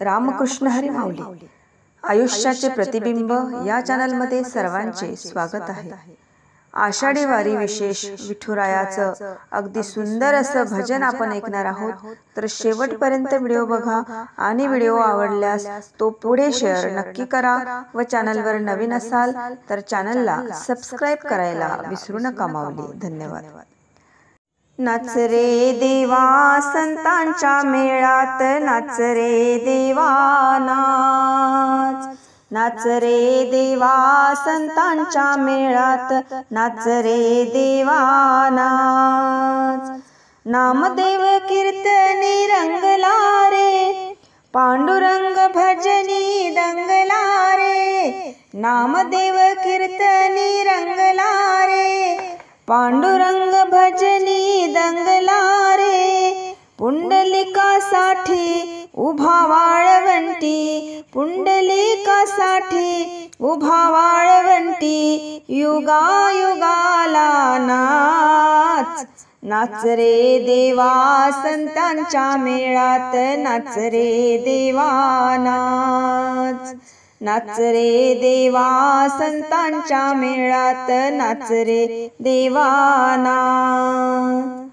रामकृष्ण हरी माऊली आयुष्याचे प्रतिबिंब या चॅनलमध्ये सर्वांचे स्वागत आहे। आषाढी वारी विशेष विठुरायाचं अगदी सुंदर असं भजन आपण ऐकणार आहोत। तर शेवटपर्यंत व्हिडिओ बघा आणि व्हिडिओ आवडल्यास तो पुढे शेअर नक्की करा व चॅनलवर नवीन असाल तर चॅनलला सबस्क्राइब करायला विसरू नका माऊली। धन्यवाद। नाच रे देवा संतांच्या मेळात, नाच रे देवा नाच, नाच रे देवा संतांच्या मेळात, नाच रे देवा नाच। नामदेव कीर्तनी रंगला रे, पांडुरंग भजनी दंगला रे। नामदेव कीर्तनी रंगला रे, पांडुरंग भजनी दंगला रे। पुंडलिकासाठी उभा वाळवंटी, पुंडलिकासाठी उभा वाळवंटी, युगायुगाला नाच। नाच रे देवा संतांच्या मेळात, नाच रे देवा नाच, नाच रे देवा संतांच्या मेळात, नाच रे देवा नाच।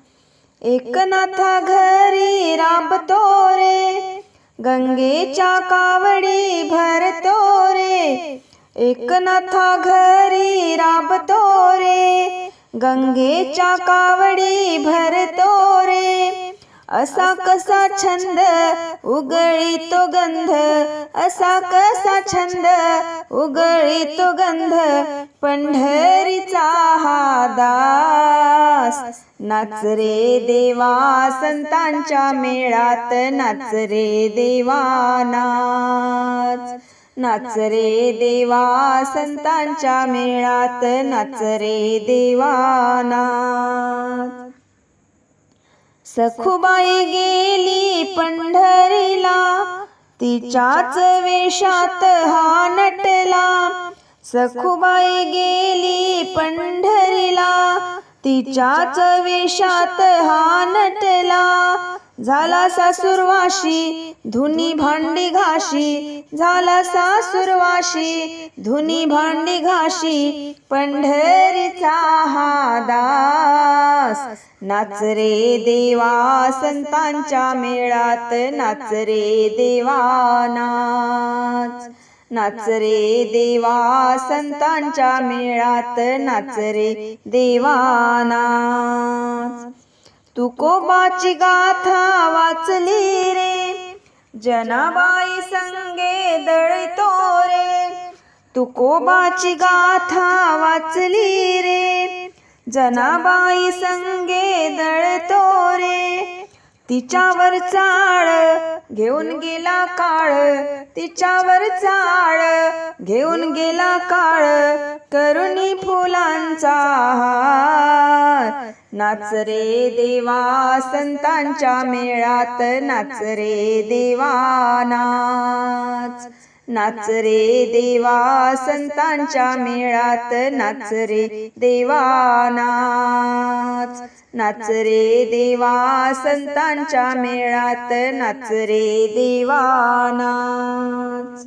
एकनाथा घरी राबतो रे, गंगेच्या कावडी भरतो रे। एकनाथा घरी राबतो रे, गंगेच्या कावडी भरतो रे। असा कसा छंद उगळीतो गंध, असा कसा छंद उगळीतो गंध, पंढरीचा हा दास। नाच रे देवा संतांच्या मेळात, नाच रे देवा नाच, नाच रे देवा संतांच्या मेळात, नाच रे देवा नाच। सखुबाई गेली पंढरीला, तिच्याच वेशात हा नटला। सखुबाई गेली पंढरीला, तिच्याच वेशात हा नटला। झाला सासुरवाशी धुनी भांडी घाशी, झाला सासुरवाशी धुनी भांडी घाशी, पंढरीचा हा दास। नाच रे देवा संतांच्या मेळात, नाच रे देवा नाच, नाच रे देवा संतांच्या मेळात, नाच रे देवा नाच। तुकोबाची गाथा वाचली रे, जनाबाई संगे दळतो रे। तुकोबाची गाथा वाचली रे, जनाबाई संगे दळतो रे। तिच्यावर चाळ घेऊन गेला काळ, तिच्यावर चाळ घेऊन गेला काळ, करुणी फुलांचा हार। नाच रे देवा संतांच्या मेळात, नाच रे देवा नाच, नाच रे देवा संतांच्या मेळात, नाच रे देवा नाच, नाच रे देवा संतांच्या मेळात, नाच रे देवा नाच।